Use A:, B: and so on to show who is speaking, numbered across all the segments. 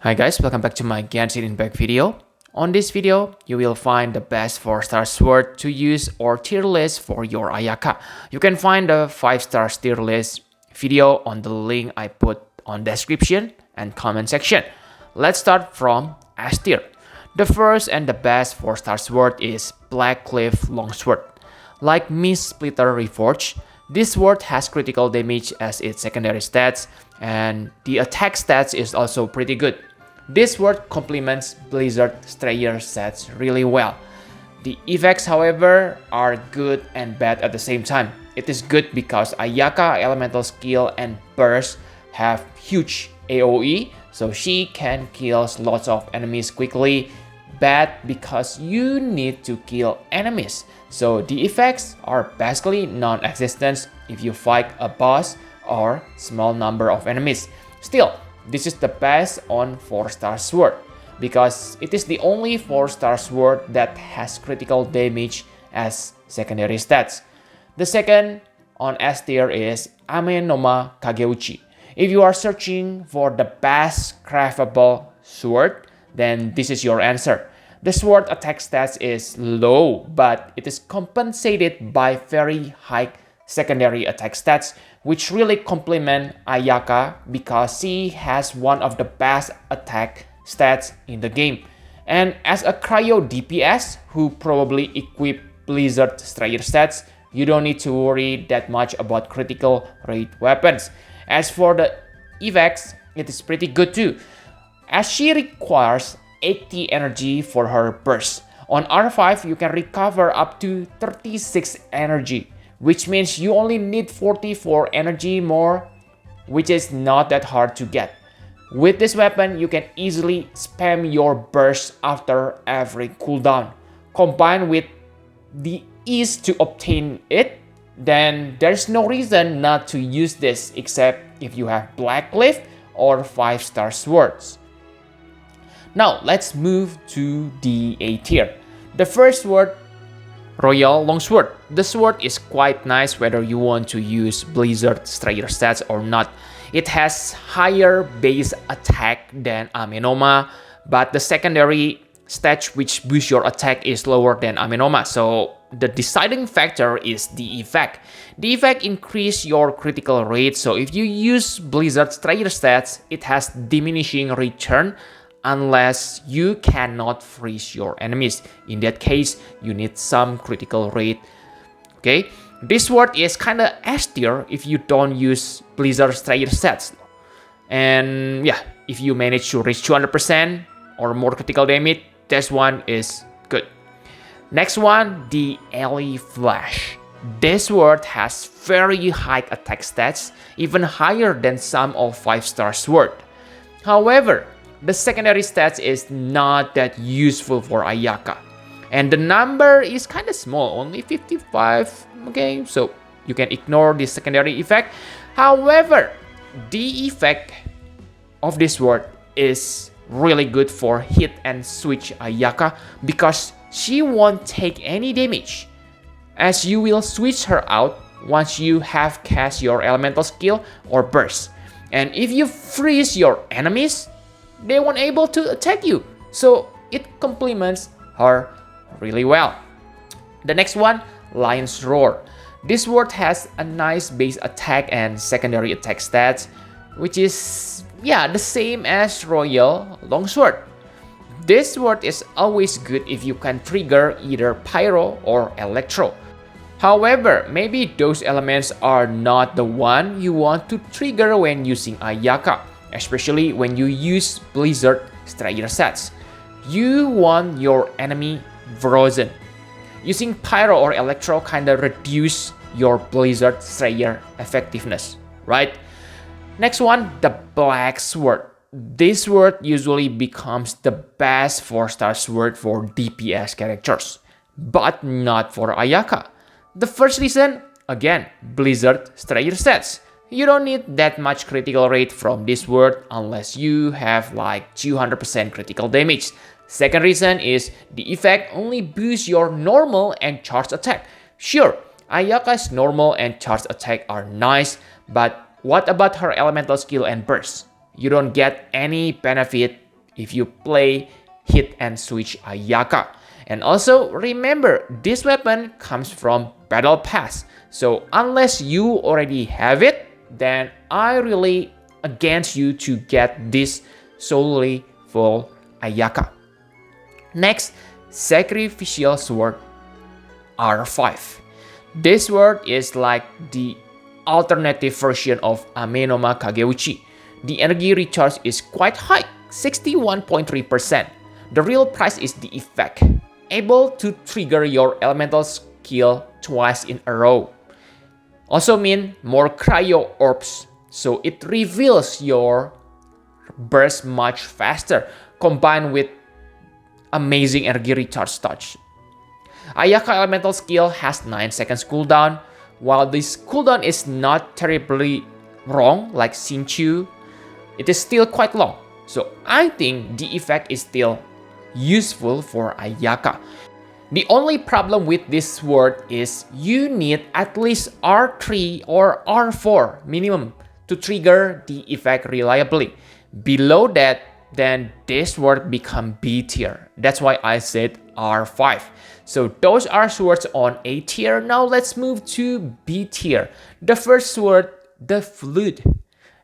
A: Hi guys, welcome back to my Genshin Impact video. On this video, you will find the best 4-star sword to use or tier list for your Ayaka. You can find the 5-star tier list video on the link I put on description and comment section. Let's start from S tier. The first and the best 4-star sword is Black Cliff Longsword. Like Mist Splitter Reforged, this sword has critical damage as its secondary stats, and the attack stats is also pretty good. This sword complements Blizzard Strayer sets really well. The effects, however, are good and bad at the same time. It is good because Ayaka elemental skill and burst have huge AoE, so she can kill lots of enemies quickly. Bad because you need to kill enemies, so the effects are basically non-existent if you fight a boss or small number of enemies. Still, this is the best on 4-star sword because it is the only 4-star sword that has critical damage as secondary stats. The second on S tier is Amenoma Kageuchi. If you are searching for the best craftable sword, then this is your answer. The sword attack stats is low, but it is compensated by very high secondary attack stats, which really complement Ayaka because she has one of the best attack stats in the game. And as a cryo DPS who probably equip Blizzard Strayer stats, you don't need to worry that much about critical rate weapons. As for the effects, it is pretty good too, as she requires 80 energy for her burst. On R5, you can recover up to 36 energy, which means you only need 44 energy more, which is not that hard to get. With this weapon, you can easily spam your burst after every cooldown. Combined with the ease to obtain it, then there's no reason not to use this except if you have Black Cliff or 5-star swords. Now let's move to the A tier. The first sword, Royal Longsword. The sword is quite nice whether you want to use Blizzard Strayer stats or not. It has higher base attack than Amenoma, but the secondary stat which boosts your attack is lower than Amenoma, so the deciding factor is the effect. The effect increases your critical rate, so if you use Blizzard Strayer stats, it has diminishing return unless you cannot freeze your enemies. In that case, you need some critical rate. Okay, this sword is kinda S tier if you don't use Blizzard Strayer stats. And yeah, if you manage to reach 200% or more critical damage, this one is good. Next one, the Ellie Flash. This sword has very high attack stats, even higher than some of 5-star sword. However, the secondary stats is not that useful for Ayaka, and the number is kind of small, only 55. Okay, so you can ignore the secondary effect. However, the effect of this sword is really good for hit and switch Ayaka because she won't take any damage, as you will switch her out once you have cast your elemental skill or burst. And if you freeze your enemies, they won't able to attack you, so it complements her really well. The next one, Lion's Roar. This sword has a nice base attack and secondary attack stats, which is the same as Royal Longsword. This sword is always good if you can trigger either Pyro or Electro. However, maybe those elements are not the one you want to trigger when using Ayaka, especially when you use Blizzard Strayer sets. You want your enemy frozen. Using Pyro or Electro kinda reduce your Blizzard Strayer effectiveness, right? Next one, the Black Sword. This sword usually becomes the best 4-star sword for DPS characters, but not for Ayaka. The first reason, again, Blizzard Strayer sets. You don't need that much critical rate from this sword unless you have like 200% critical damage. Second reason is the effect only boosts your normal and charged attack. Sure, Ayaka's normal and charged attack are nice, but what about her elemental skill and burst? You don't get any benefit if you play hit and switch Ayaka. And also remember, this weapon comes from Battle Pass. So unless you already have it, then I really against you to get this solely for Ayaka. Next, Sacrificial Sword R5. This sword is like the alternative version of Amenoma Kageuchi. The energy recharge is quite high, 61.3%. The real price is the effect, able to trigger your elemental skill twice in a row. Also mean more cryo orbs, so it reveals your burst much faster, combined with amazing energy recharge touch. Ayaka elemental skill has 9 seconds cooldown. While this cooldown is not terribly long like Xingqiu, it is still quite long. So I think the effect is still useful for Ayaka. The only problem with this sword is you need at least R3 or R4 minimum to trigger the effect reliably. Below that, then this sword become B tier. That's why I said R5. So those are swords on A tier. Now let's move to B tier. The first sword, the Flute.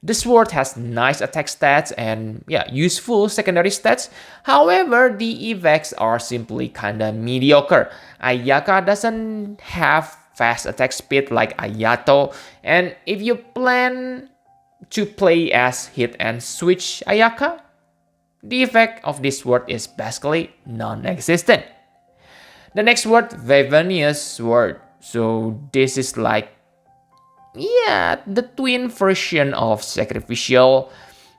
A: The sword has nice attack stats and useful secondary stats. However, the effects are simply kinda mediocre. Ayaka doesn't have fast attack speed like Ayato, and if you plan to play as hit and switch Ayaka, the effect of this sword is basically non-existent. The next word, Vivanius Sword. So this is like, the twin version of Sacrificial.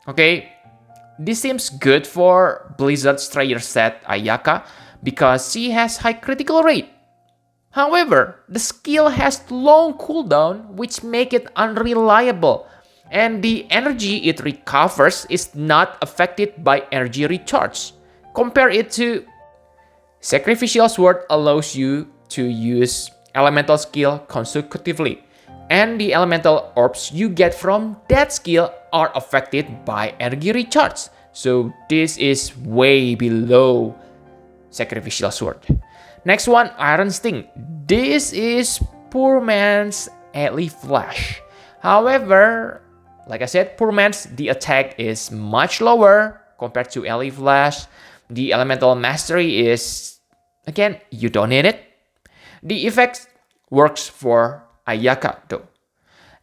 A: Okay, this seems good for Blizzard Strayer set Ayaka because she has high critical rate. However, the skill has long cooldown, which make it unreliable, and the energy it recovers is not affected by energy recharge. Compare it to Sacrificial Sword allows you to use elemental skill consecutively, and the elemental orbs you get from that skill are affected by energy recharge. So this is way below Sacrificial Sword. Next one, Iron Sting. This is Poorman's Ellie Flash. However, like I said, Poorman's the attack is much lower compared to Ellie Flash. The elemental mastery is, again, you don't need it. The effect works for Ayaka though,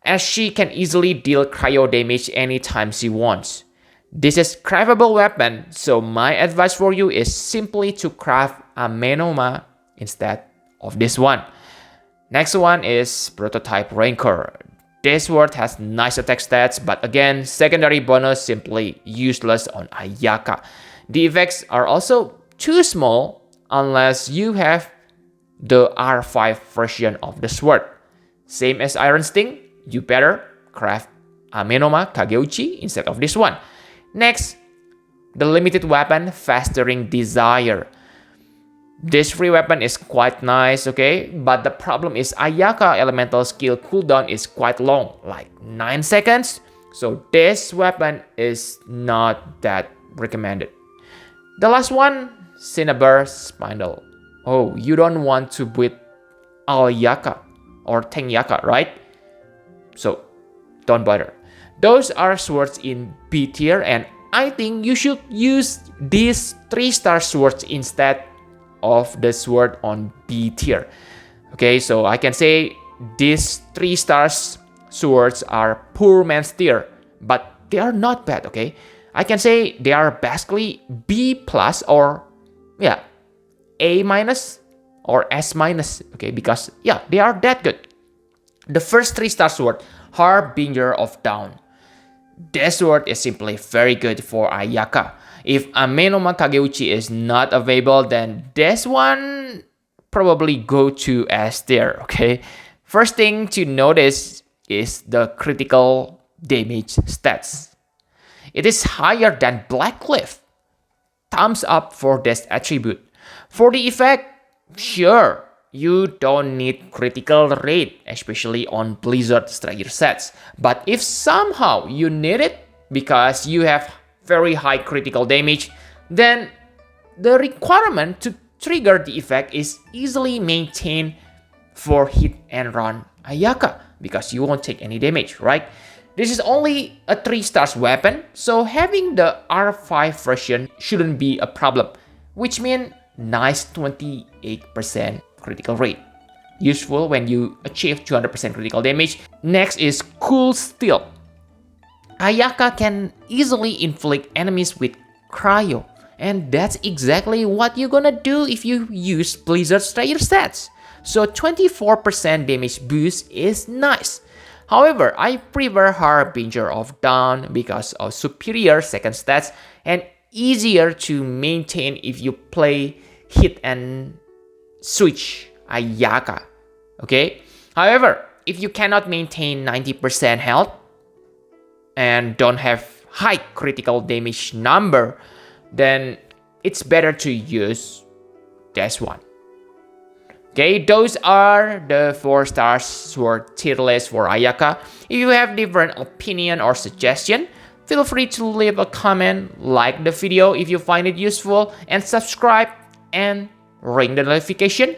A: as she can easily deal cryo damage anytime she wants. This is craftable weapon, so my advice for you is simply to craft a Menoma instead of this one. Next one is Prototype Rancor. This sword has nice attack stats, but again, secondary bonus simply useless on Ayaka. The effects are also too small unless you have the R5 version of the sword. Same as Iron Sting, you better craft Amenoma Kageuchi instead of this one. Next, the limited weapon Festering Desire. This free weapon is quite nice, okay? But the problem is Ayaka elemental skill cooldown is quite long, like 9 seconds. So this weapon is not that recommended. The last one, Cinnabar Spindle. Oh, you don't want to beat Ayaka or Tengyaka, right? So don't bother. Those are swords in B tier, and I think you should use these 3-star swords instead of the sword on B tier. Okay, so I can say these 3 stars swords are poor man's tier, but they are not bad, okay? I can say they are basically B plus or A minus or S minus, okay? Because they are that good. The first 3-star sword, Harbinger of Dawn. This sword is simply very good for Ayaka. If Amenoma Kageuchi is not available, then this one probably go to S tier, okay? First thing to notice is the critical damage stats. It is higher than Blackcliff. Thumbs up for this attribute. For the effect, sure, you don't need critical rate, especially on Blizzard Strayer sets. But if somehow you need it because you have very high critical damage, then the requirement to trigger the effect is easily maintained for hit and run Ayaka because you won't take any damage, right? This is only a 3-star weapon, so having the R5 version shouldn't be a problem, which means nice 28% critical rate. Useful when you achieve 200% critical damage. Next is Cool Steel. Ayaka can easily inflict enemies with cryo, and that's exactly what you're gonna do if you use Blizzard Slayer stats. So 24% damage boost is nice. However, I prefer Harbinger of Dawn because of superior second stats and easier to maintain if you play hit and switch Ayaka. Okay? However, if you cannot maintain 90% health and don't have high critical damage number, then it's better to use this one. Okay, those are the 4-star sword tier list for Ayaka. If you have different opinion or suggestion, feel free to leave a comment, like the video if you find it useful, and subscribe and ring the notification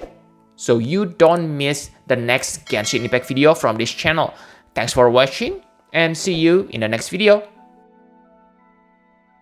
A: so you don't miss the next Genshin Impact video from this channel. Thanks for watching and see you in the next video.